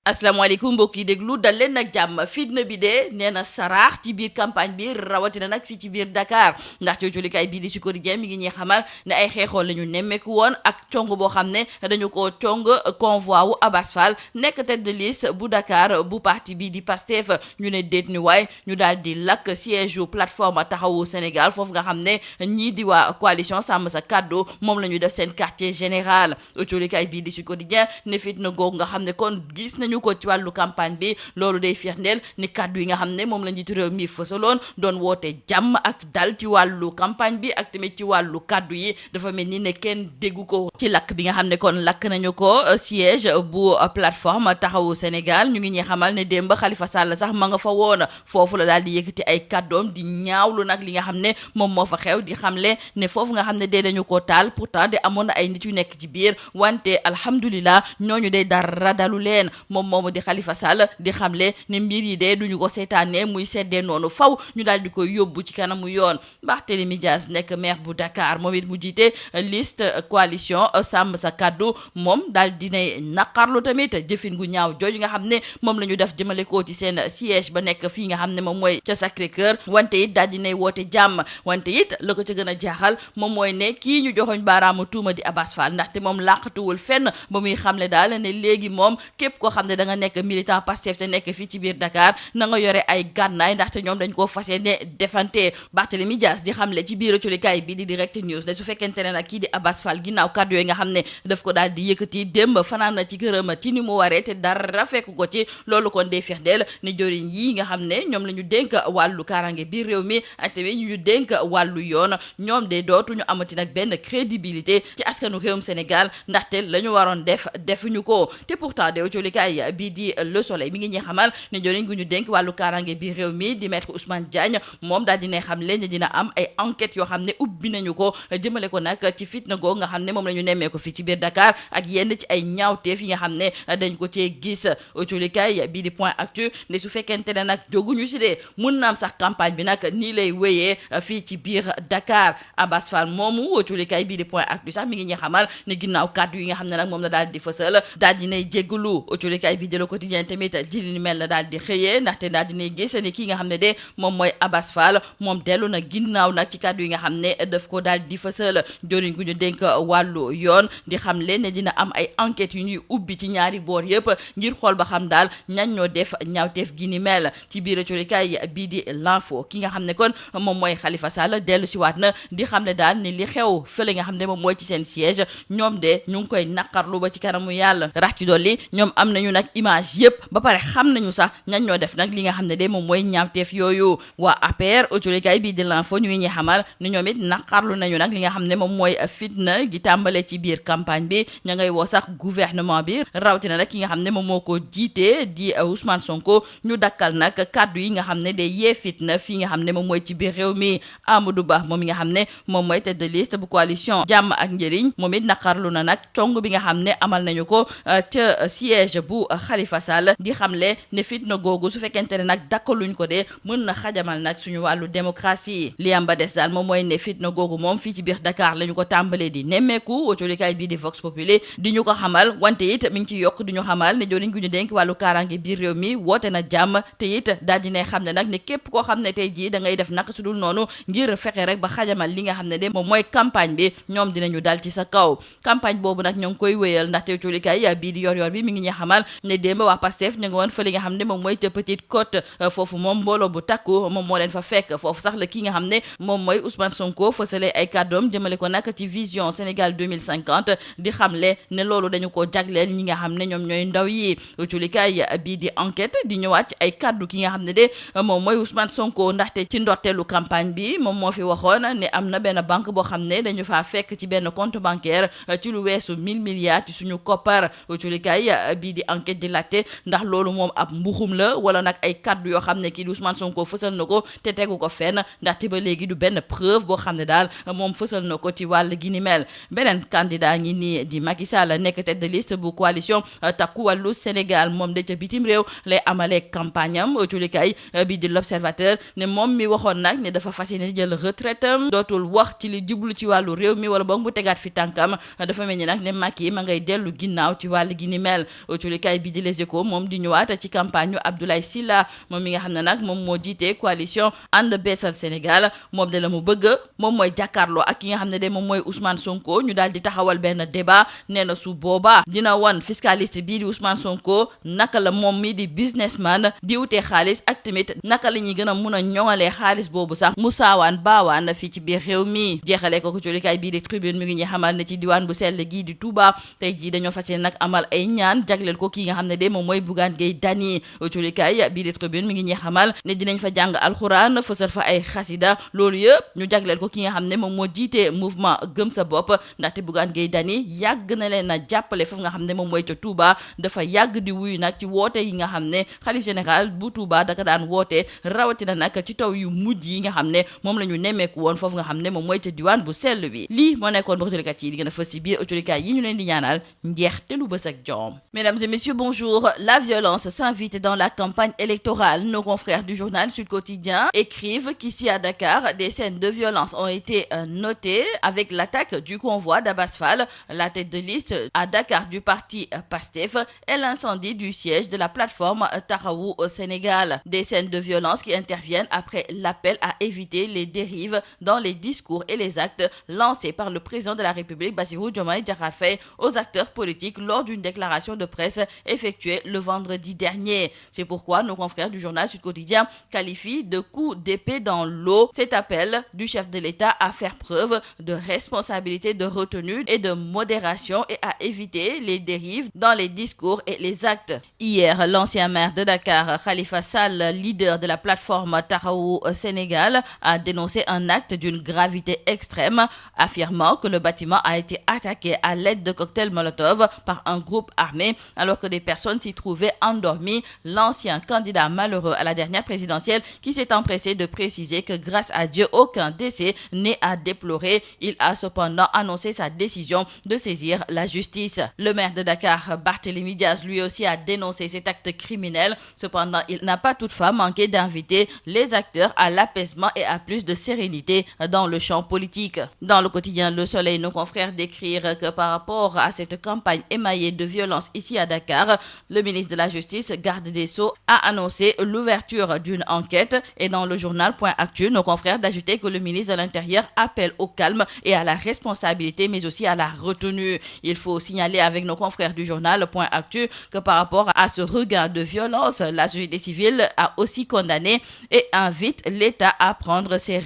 asalaamaaleykum mbokk yi déglu dal leen nag jàmm fitna bi de nee na saraax ci biir campagne bi rawatina nag fii ci biir Dakar ndax cocolikaay bii di Sud Quotidien mi ngi ñuy xamal ne ay xeexoon la ñu nemmeeku woon ak cong boo xam ne dañu ko cong convoi wu Abass Fall nekk tête de liste bu Dakar bu parti bi di Pastef ñu ne déet ni waay ñu daal di lakk siège u plateforme taxawu Sénégal foofu nga xam ne ñii di waa coalition sàmm sa kàddu moom la ñu def seen quartier général cocolikaay bii di Sud Quotidien ne fitna googu nga xam ne kon gis nañu ko ci wàllu campagne bi loolu day firndeel ni kaddu yi nga xam ne moom la njiitu réew mi fësaloon doon woote jàmm ak dal ci wàllu campagne bi ak tamit ci wàllu kaddu yi dafa mel ni ne kenn déggu ko ci lakk bi nga xam ne kon lakk nañu ko siège bu plateforme taxawu Sénégal ñu ngi ñuy xamal ne démb Khalifa Sall sax ma nga fa woon foofu la daal di yëkkati ay kaddoom di ñaawlu nag li nga xam ne moom moo fa xew di xamle ne foofu nga xam ne dee dañu ko taal pourtant de amoon na ay nit yu nekk ci biir wante alhamdulilah ñooñu day dara dalu leen moomu di Khalifa Sall di xamle ne mbir yi de duñu ko seetaane muy seddee noonu faw ñu daal di koy yóbbu ci kanamu yoon Barthélémy Dias nekk maire bu Dakar moom it mu jiite liste coalition sàmm sa kàddu moom daal dinay naqarlu tamit jëfin gu ñaaw jooju nga xam ne moom la ñu def jëmale ko ci seen siège ba nekk fii nga xam ne moom mooy ca Sacré-Cœur wante it daal dinay woote jàmm wante it la ko ca gën a jaaxal moom mooy ne kii ñu joxoñ baaraamu tuuma di Abass Fall ndaxte moom làqatuwul fenn ba muy xamle daal ne léegi moom képp koo xam ne da nga nekk militant Pastef te nekk fii ci biir Dakar na nga yore ay gànnaay ndaxte ñoom dañ koo fas yéene defante Barthélémy Dias di xamle ci biir colikaay bi di Direct News ne su fekkente ne nag kii di Abass Fall ginnaaw kàddu yooyu nga xam ne daf ko daal di yëkkati démb fanaan na ci këram ci ni mu waree te dara fekk ko ci loolu kon dee firndeel ne joriñ yi nga xam ne ñoom la ñu dénk wàllu kaaraange biir réew mi ak tamit ñu dénk wàllu yoon ñoom de dootuñu amati nag benn crédibilité ci askanu réewum Sénégal ndaxte la ñu waroon defuñu ko te pourtant de colikaay bii di Le Soleil mi ngi ñuy xamal ne joriñ gu ñu dénk wàllu kaaraange biir réew mi di maître Ousmane Diagne moom daal dina xam leen ne dina am ay enquêtes yoo xam ne ubbi nañu ko jëmale ko nag ci fitna googu nga xam ne moom la ñu nemmee ko fii ci biir Dakar ak yenn ci ay ñaawteef yi nga xam ne dañ ko cee gis autolikaay bii di Point Actu ne su fekkente ne nag jóguñu si dee mun naam sax campagne bi nag nii lay wéyee fii ci biir Dakar Abass Fall moomu autolikaay bii di Point Actu sax mi ngi ñuy xamal ne ginnaaw kàddu yi nga xam ne nag moom la daal di fësal daal dinay jéggalu autolikaay bii di Le Quotidien tamit ji li mel la daal di xëyee ndaxte daal dinay gis ne kii nga xam ne de moom mooy Abass Fall moom dellu na ginnaaw nag ci kàddu yi nga xam ne daf ko daal di fësal joriñ gu ñu dénk wàllu yoon di xam leen ne dina am ay enquêtes yu ñuy ubbi ci ñaari boor yëpp ngir xool ba xam daal ñan ñoo def ñaawteef gi ni mel ci biir colikaay bii di L'Info ki nga xam ne kon moom mooy Khalifa Sall dellu si waat na di xam ne daal ni li xew fële nga xam ne moom mooy ci seen siège ñoom de ñu ngi koy naqarlu ba ci kanamu yàlla rax ci dolli ñoom am nañu nag image yëpp ba pare xam nañu sax ñan ñoo def nag li nga xam ne de moom mooy ñaawteef yooyu waa APR colikaay bii di L'Info ñu ngi ñuy xamal ni ñoom it naqarlu nañu nag li nga xam ne moom mooy fitna gi tàmbale ci biir campagne bi ña ngay woo sax gouvernement bi rawatina nag ki nga xam ne moom moo ko jiitee di Ousmane Sonko ñu dakkal nag kaddu yi nga xam ne day yee fitna fii nga xam ne moom mooy ci biir réew mi Amadou Ba moom mi nga xam ne moom mooy tête de liste bu coalition jàmm ak njëriñ moom it naqarlu na nag cong bi nga xam ne amal nañu ko ca siège bu Khalifa Sall di xamle ne fitna googu su fekkente ne nag dakkaluñ ko de mën na xajamal nag suñu wàllu démocratie li am ba des daal moom mooy ne fitna googu moom fii ci biir Dakar la ñu ko tàmbalee di nemmeeku autolikaay bii di Vox Populi di ñu ko xamal wante it mi ngi ci yokk di ñu xamal ne joriñ gu ñu dénk wàllu kaaraange biir réew mi woote na jàmm te it daal di ne xam ne nag ne képp koo xam ne tey jii da ngay def naka su dul noonu ngir fexe rek ba xajamal li nga xam ne de moom mooy campagne bi ñoom dinañu dal ci sa kaw campagne boobu nag ñoo ngi koy wéyal ndaxte autolikaay bii di yor bi mi ngi ñuy xamal ne démb waa Pastef ñu ngi woon fa li nga xam ne moom mooy ca Petite Côte foofu moom mbooloo bu takku moom moo leen fa fekk foofu sax la ki nga xam ne moom mooy Ousmane Sonko fësale ay kàddoom jëmale ko nag ci vision Sénégal 2050 di xamle ne loolu dañu ko jagleel ñi nga xam ne ñoom ñooy ndaw yi culikaay bii di enquête di ñëwaat ci ay kàddu ki nga xam ne de moom mooy Ousmane Sonko ndaxte ci ndorteelu campagne bi moom moo fi waxoon ne am na benn banque boo xam ne dañu faa fekk ci benn compte bancaire ci lu weesu 1000 milliards ci suñu koppar culikaay bii di enquête di laajte ndax loolu moom ab mbuxum la wala nag ay kàddu yoo xam ne kii di Ousmane Sonko fësal na ko te tegu ko fenn ndaxte ba léegi du benn preuve boo xam ne daal moom fësal na ko ci wàll gi ni mel beneen candidat ngi nii di Macky Sall nekk tête de liste bu coalition Takku Wallu Sénégal moom de ca bitim réew lay amalee campagne am culikaay bi di L'Observateur ne moom mi waxoon nag ne dafa fas yéene jël retraite am dootul wax ci li jublu ci wàllu réew mi wala boog bu tegaat fi tànkam dafa mel ni nag ne Macky ma ngay dellu ginnaaw ci wàll gi ni mel culikaay yéenekaay bi di Les Échos moom di ñëwaat ci campagne yu Abdoulaye Sylla moom mi nga xam ne nag moom moo jiite coalition ànd beesal Sénégal moom de la mu bëgg moom mooy jàkkaarloo ak ki nga xam ne de moom mooy Ousmane Sonko ñu daal di taxawal benn débat nee na su boobaa dina wan fiscaliste bii di Ousmane Sonko naka la moom mi di businessman di wutee xaalis ak tamit naka la ñuy gën a mun a ñoŋalee xaalis boobu sax mu saawaan baawaan fii ci biir réew mi jeexalee ko colikaay bii di Tribune mi ngi ñuy xamal ne ci diwaan bu sell gii di Touba tey jii dañoo fas yéene nag amal ay ñaan jagleel ko kii nga xam ne de moom mooy Bougane Gueye Dany colikaay bii di Tribune mi ngi ñuy xamal ne dinañ fa jàng alxuraan fësal fa ay xasida loolu yëpp ñu jagleel ko ki nga xam ne moom moo jiite mouvement gëm sa bopp ndaxte Bougane Gueye Dany yàgg na leen a jàppale foofu nga xam ne moom mooy ca Touba dafa yàgg di wuyu nag ci woote yi nga xam ne xalif général bu Touba daka daan woote rawatina nag ci taw yu mujj yi nga xam ne moom la ñu nemmeeku woon foofu nga xam ne moom mooy ca diwaan bu sell bi lii moo nekkoon ba autolikat yi di gën a fës ci biir autolikat yi ñu leen di ñaanal njeexte lu bës ak jom. Mesdames et messieurs, bonjour. La violence s'invite dans la campagne électorale. Nos confrères du journal Sud Quotidien écrivent qu'ici à Dakar, des scènes de violence ont été notées avec l'attaque du convoi d'Abass Fall, la tête de liste à Dakar du parti PASTEF, et l'incendie du siège de la plateforme Taxawu Sénégal. Des scènes de violence qui interviennent après l'appel à éviter les dérives dans les discours et les actes lancés par le président de la République, Bassirou Diomaye Diakhar Faye, aux acteurs politiques lors d'une déclaration de presse effectuée le vendredi dernier. C'est pourquoi nos confrères du journal Sud Quotidien qualifient de coup d'épée dans l'eau cet appel du chef de l'État à faire preuve de responsabilité, de retenue et de modération et à éviter les dérives dans les discours et les actes. Hier, l'ancien maire de Dakar, Khalifa Sall, leader de la plateforme Taxawu Sénégal, a dénoncé un acte d'une gravité extrême, affirmant que le bâtiment a été attaqué à l'aide de cocktails Molotov par un groupe armé alors que des personnes s'y trouvaient endormies. L'ancien candidat malheureux à la dernière présidentielle qui s'est empressé de préciser que grâce à Dieu, aucun décès n'est à déplorer. Il a cependant annoncé sa décision de saisir la justice. Le maire de Dakar, Barthélémy Diaz, lui aussi a dénoncé cet acte criminel. Cependant, il n'a pas toutefois manqué d'inviter les acteurs à l'apaisement et à plus de sérénité dans le champ politique. Dans le quotidien Le Soleil, nos confrères décrivent que par rapport à cette campagne émaillée de violence ici à Dakar, le ministre de la Justice, garde des Sceaux, a annoncé l'ouverture d'une enquête. Et dans le journal Point Actu, nos confrères d'ajouter que le ministre de l'Intérieur appelle au calme et à la responsabilité, mais aussi à la retenue. Il faut signaler avec nos confrères du journal Point Actu que par rapport à ce regain de violence, la société civile a aussi condamné et invite l'État à prendre ses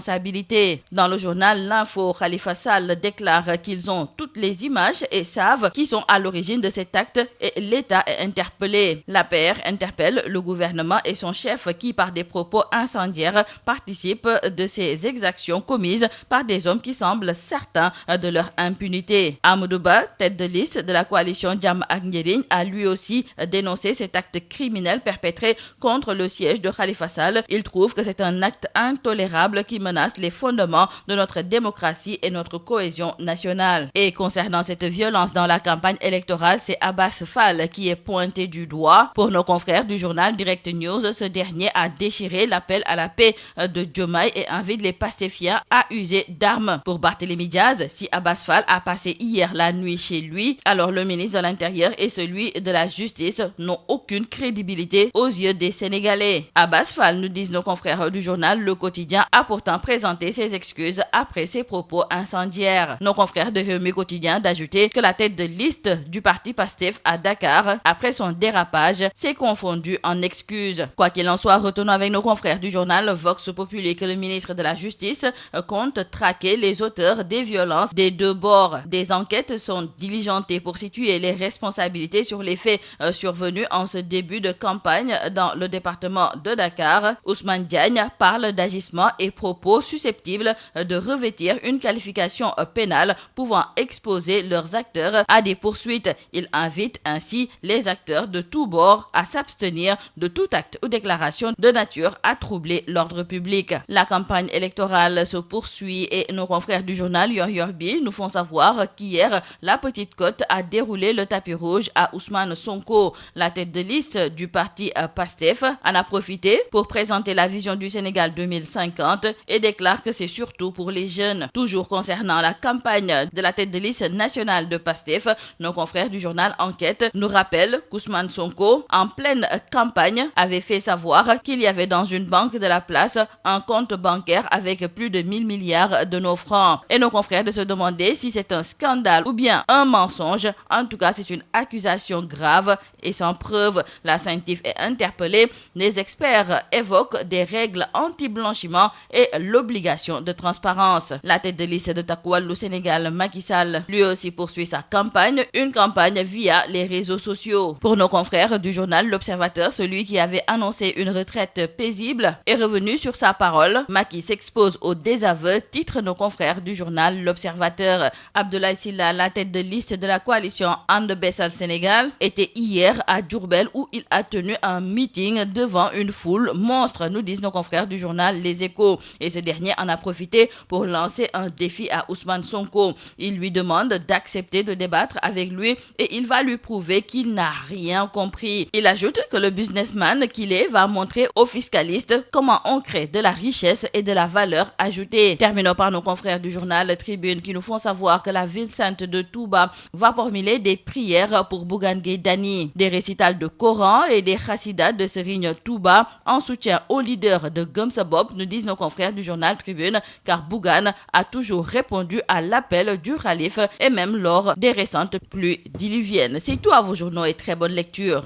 responsabilités. Dans le journal L'Info, Khalifa Sall déclare qu'ils ont toutes les images et savent qui sont à l'origine de cet acte et l'État est interpellé. L'APR interpelle le gouvernement et son chef qui, par des propos incendiaires, participent de ces exactions commises par des hommes qui semblent certains de leur impunité. Amadou Ba, tête de liste de la coalition Jàmm ak Njariñ, a lui aussi dénoncé cet acte criminel perpétré contre le siège de Khalifa Sall. Il trouve que c'est un acte intolérable qui menace les fondements de notre démocratie et notre cohésion nationale. Et concernant cette violence dans la campagne électorale, c'est Abass Fall qui est pointé du doigt. Pour nos confrères du journal Direct News, ce dernier a déchiré l'appel à la paix de Diomaye et invite les pacifiens à user d'armes. Pour Barthélémy Diaz, si Abass Fall a passé hier la nuit chez lui, alors le ministre de l'Intérieur et celui de la Justice n'ont aucune crédibilité aux yeux des Sénégalais. Abass Fall, nous disent nos confrères du journal Le Quotidien, a pourtant présenté ses excuses après ses propos incendiaires. Nos confrères de Rewmi Quotidien d'ajouter que la tête de liste du parti PASTEF à Dakar, après son dérapage, s'est confondue en excuses. Quoi qu'il en soit, retenons avec nos confrères du journal Vox Populi que le ministre de la Justice compte traquer les auteurs des violences des deux bords. Des enquêtes sont diligentées pour situer les responsabilités sur les faits survenus en ce début de campagne dans le département de Dakar. Ousmane Diagne parle d'agissements et propos susceptibles de revêtir une qualification pénale pouvant exposer leurs acteurs à des poursuites. Il invite ainsi les acteurs de tous bords à s'abstenir de tout acte ou déclaration de nature à troubler l'ordre public. La campagne électorale se poursuit et nos confrères du journal Yor Bi nous font savoir qu'hier, la Petite Côte a déroulé le tapis rouge à Ousmane Sonko. La tête de liste du parti PASTEF en a profité pour présenter la vision du Sénégal 2050 et déclare que c'est surtout pour les jeunes. Toujours concernant la campagne de la tête de liste nationale de PASTEF, nos confrères du journal Enquête nous nous rappelle qu'Ousmane Sonko, en pleine campagne, avait fait savoir qu'il y avait dans une banque de la place un compte bancaire avec plus de 1000 milliards de nos francs. Et nos confrères de se demander si c'est un scandale ou bien un mensonge. En tout cas, c'est une accusation grave et sans preuve. La CENTIF est interpellée. Les experts évoquent des règles anti-blanchiment et l'obligation de transparence. La tête de liste de Takku Wallu Sénégal, Macky Sall, lui aussi poursuit sa campagne, une campagne via les réseaux sociaux. Pour nos confrères du journal L'Observateur, celui qui avait annoncé une retraite paisible est revenu sur sa parole. Macky s'expose au désaveu, titre nos confrères du journal L'Observateur. Abdoulaye Sylla, la tête de liste de la coalition And Bessal Sénégal, était hier à Diourbel où il a tenu un meeting devant une foule monstre, nous disent nos confrères du journal Les Échos. Et ce dernier en a profité pour lancer un défi à Ousmane Sonko. Il lui demande d'accepter de débattre avec lui et il va lui prouver qu'il n'a rien compris. Il ajoute que le businessman qu'il est va montrer aux fiscalistes comment on crée de la richesse et de la valeur ajoutée. Terminons par nos confrères du journal Tribune qui nous font savoir que la ville sainte de Touba va formuler des prières pour Bougane Gueye Dany. Des récitals de Coran et des chassidas de Serigne Touba en soutien au leader de Gëm Sa Bopp, nous disent nos confrères du journal Tribune, car Bougane a toujours répondu à l'appel du khalife et même lors des récentes pluies diluviennes. C'est tout à vos journaux et très bonne lecture.